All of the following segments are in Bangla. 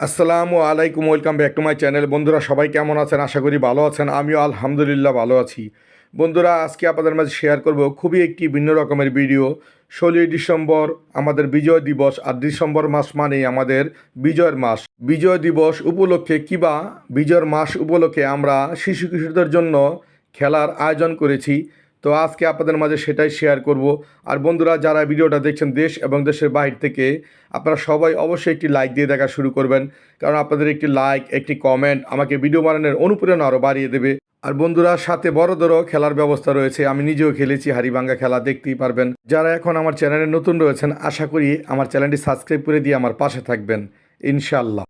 আসসালামু আলাইকুম, welcome back to my channel. বন্ধুরা সবাই কেমন আছেন? আশা করি ভালো আছেন। আমিও আলহামদুলিল্লাহ ভালো আছি। বন্ধুরা আজকে আপনাদের মাঝে শেয়ার করব খুবই একটি ভিন্ন রকমের ভিডিও। 16ই ডিসেম্বর আমাদের বিজয় দিবস, আর ডিসেম্বর মাস মানেই আমাদের বিজয়ের মাস। বিজয় দিবস উপলক্ষে কিবা বিজয়ের মাস উপলক্ষে আমরা শিশু কিশোরদের জন্য খেলার আয়োজন করেছি। তো আজকে আপনাদের মাঝে সেটাই শেয়ার করব। আর বন্ধুরা যারা ভিডিওটা দেখছেন দেশ এবং দেশের বাইরে থেকে, আপনারা সবাই অবশ্যই একটি লাইক দিয়ে দেখা শুরু করবেন, কারণ আপনাদের একটি লাইক, একটি কমেন্ট আমাকে ভিডিও বানানোর অনুপ্রেরণা আরও বাড়িয়ে দেবে। আর বন্ধুরা সাথে বড়দেরও খেলার ব্যবস্থা রয়েছে। আমি নিজেও খেলেছি হাড়িভাঙ্গা খেলা, দেখতেই পারবেন। যারা এখন আমার চ্যানেলে নতুন রয়েছেন, আশা করি আমার চ্যানেলটি সাবস্ক্রাইব করে দিয়ে আমার পাশে থাকবেন ইনশাআল্লাহ।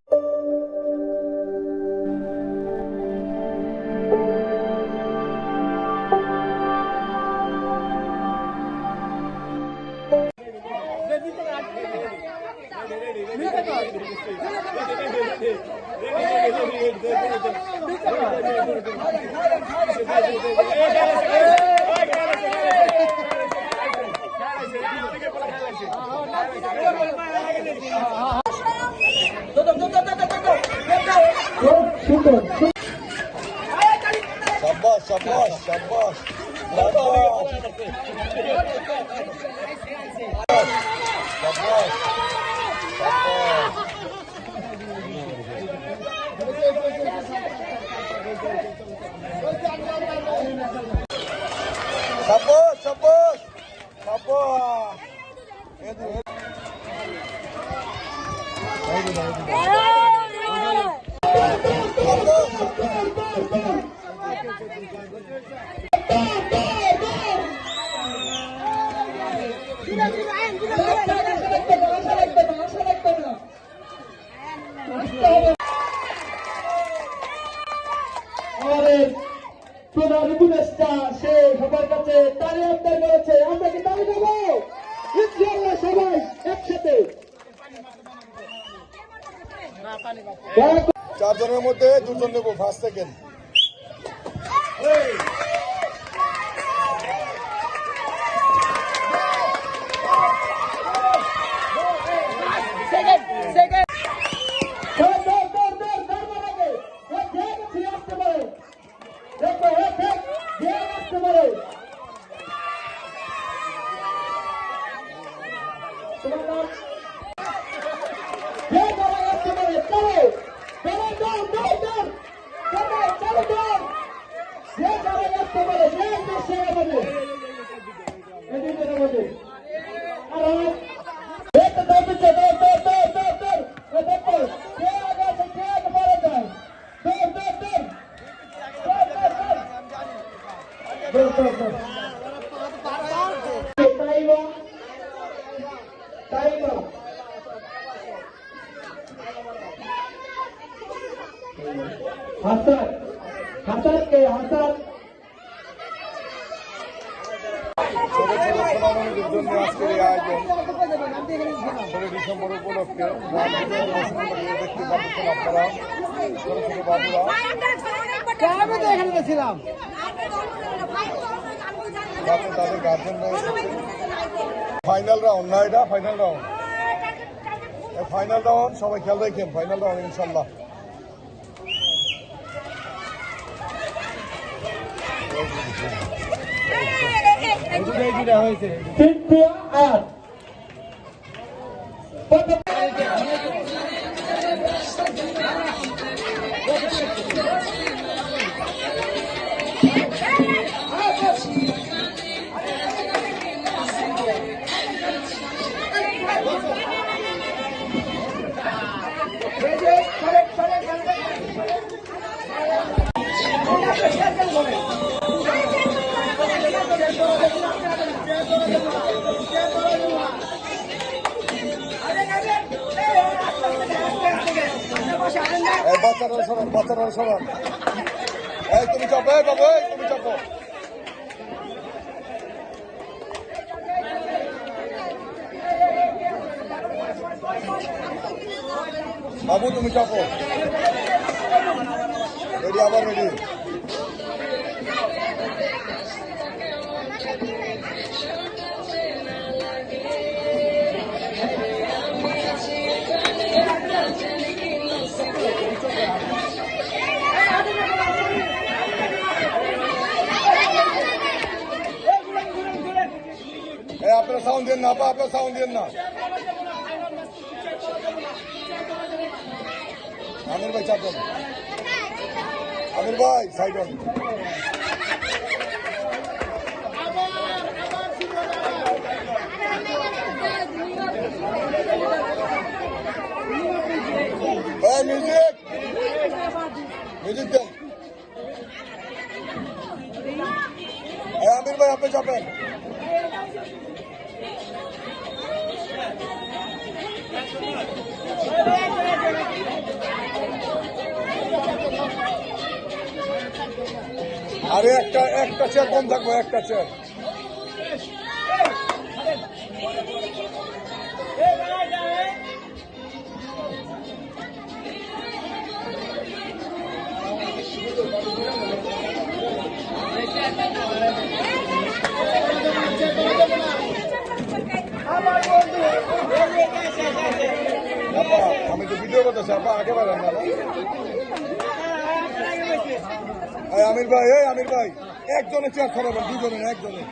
Shabash, shabash, shabash. Shabash, shabash, shabash. আমাদের প্রধান উপদেষ্টা সে সবার কাছে তালি আবদার করেছে, আমরা কি তালি দেবো? ইনশাআল্লাহ সবাই একসাথে। চারজনের মধ্যে দুজন নেবো, ফার্স্ট সেকেন্ড। হাসান হাসানকে হাসান ছোট ছোট সোনামণিদের জন্য আজকের এই আয়োজন 16 ডিসেম্বর উপলক্ষে। দেখতে পাচ্ছেন আপনারা ছোট ছোট বাবুরা। আমি তো এখানে গেছিলাম। তাদের গার্জেন রয়েছে। ফাইনাল রাউন্ড না, এটা ফাইনাল রাউন্ড। ফাইনাল রাউন্ড সবাই খেয়াল রাখেন, ফাইনাল রাউন্ড ইনশাল্লাহ। তিনটে আট বাচ্চারা সরান, বাচ্চারা সরান। এই তুমি চাপো, এই বাবু, এই তুমি চাপো। বাবু তুমি চাপো। রেডি, আবার রেডি। দিন না আপা, আপনার সাউন্ড দিন না। আমির ভাই চাপেন, আমির ভাই সাইড অন। মিউজিক মিউজিক দেন। আমির ভাই আপনি চাপেন। আরে একটা চেয়ার কম থাকবো, একটা চেয়ার। আমি তো ভিডিও করতেছি, আপা আগে বাড়েন না। আমির ভাই, এই আমির ভাই, একজনে চেয়ার খারাপ, দুজনে না, একজনে।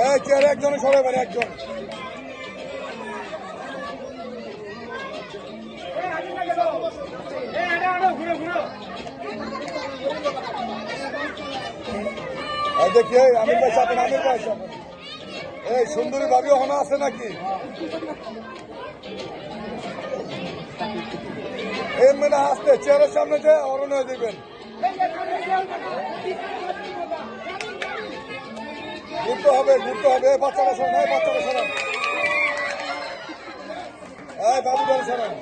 এই চেয়ার একজনে সরাবেন, একজন। দেখি আমির ভাই চাপেন, আমির ভাই চাপেন। এই সুন্দরী ভাবি ওখানে আছে নাকি? এই মেনে আসতে চেয়ারের সামনে যে অরণ্য দিবেন। ঘুরতে হবে, ঘুরতে হবে। বাচ্চারা সরান, এই বাচ্চারা সরান, এই বাবুদার সরান,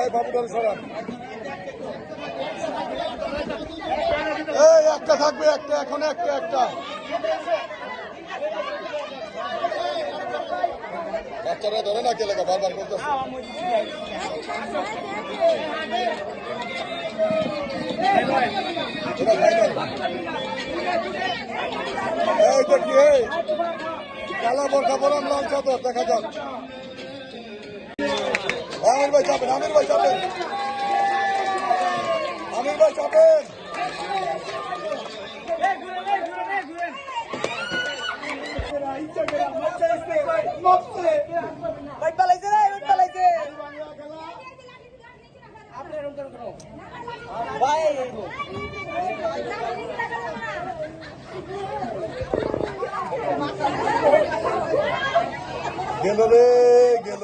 এই বাবুদার সরান। এই একটা থাকবে, একটা এখন একটা। বাচ্চারা ধরে না কে লেখা বারবার করতেছে। এই দেখি, এই কালা বোরখা পরান, লাল চাদর, দেখা যাক। আমির ভাই চাপেন, আমির ভাই চাপেন, আমির ভাই চাপেন। গেল রে গেল।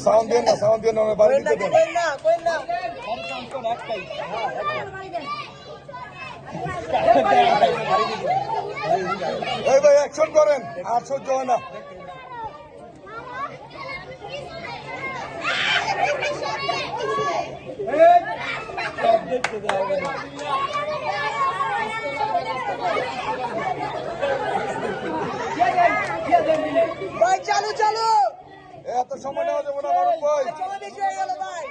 সাউন্ড দেন না, সাউন্ড দেন না, বাড়ি দিতে দেন। এই ভাই অ্যাকশন করেন, আর সহ্য হয় না। ভাই চালু চালু, এত সময় নেওয়া যাবে না মারুফ ভাই। সময় বেশি হয়ে গেল ভাই।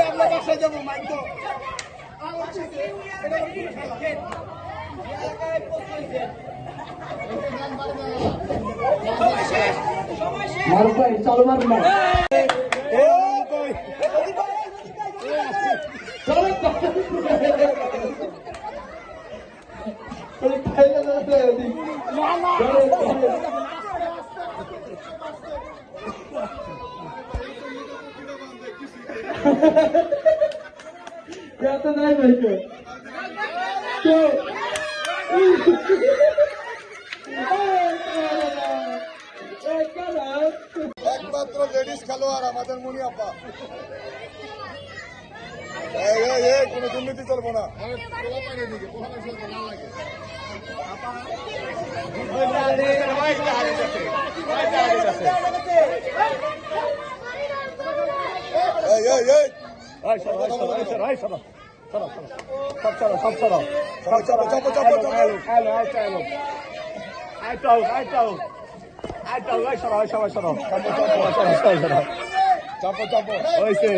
আমরা বাসায় যাবো, মাইক তো মারুফ ভাই চালু মারুন না। নাই ভাই একমাত্র লেডিস খেলোয়াড় আমাদের মুনি আপা। কোনো দুর্নীতি চলবো না। চাপো চাপো হয়েছে।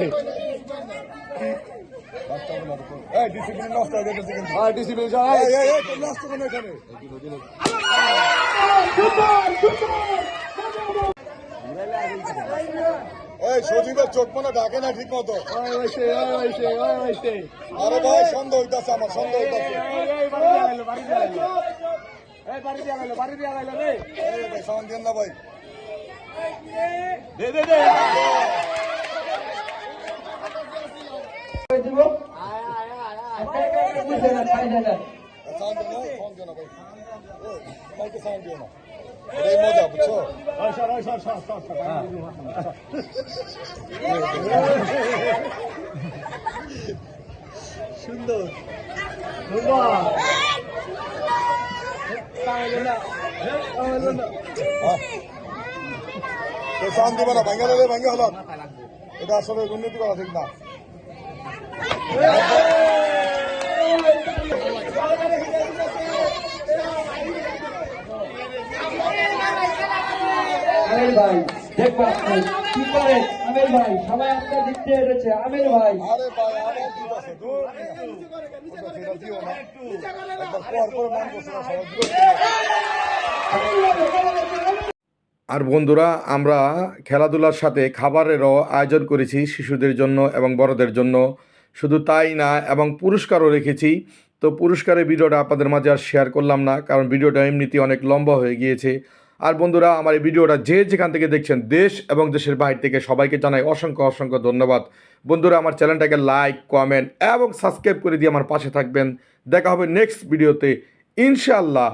ডিসিপ্লিন নষ্ট হয়ে গেছে কিন্তু। ডিসিপ্লিন নষ্ট কেন এখানে? এই সজীবের চোখ মনে ডাকে না ঠিক মতো। আরে ভাই সন্দেহ হইতাছে, আমার সন্দেহ হইতাছে। এই ভাই সামান দিয়েন না ভাই। দিব বুঝে না খাই না সামান দিও না, ফোন দিও না ভাই। ভাইকে সামান দিও না, এটাই মজা বুঝছো। সামান দিব না, ভাঙ্গা দিলে ভাঙ্গা হলাম। এটা আসলে দুর্নীতি করা ঠিক না। আমির ভাই দেখবো আপনি কি করে। আমির ভাই সবাই আপনার দিক দিয়ে রয়েছে। আমির ভাই আরে ভাই আমার ঠিক আছে, দূর সেটা দিও না। একবার পর পর মান করছে না সবাই বিরোধ করে। আর বন্ধুরা, আমরা খেলাধুলার সাথে খাবারেরও আয়োজন করেছি শিশুদের জন্য এবং বড়দের জন্য। শুধু তাই না, এবং পুরস্কারও রেখেছি। তো পুরস্কারের ভিডিওটা আপনাদের মাঝে আর শেয়ার করলাম না, কারণ ভিডিওটা এমনিতেই অনেক লম্বা হয়ে গিয়েছে। আর বন্ধুরা, আমার এই ভিডিওটা যে যেখান থেকে দেখছেন, দেশ এবং দেশের বাইরে থেকে সবাইকে জানাই অসংখ্য অসংখ্য ধন্যবাদ। বন্ধুরা, আমার চ্যানেলটাকে লাইক, কমেন্ট এবং সাবস্ক্রাইব করে দিয়ে আমার পাশে থাকবেন। দেখা হবে নেক্সট ভিডিওতে ইনশাআল্লাহ।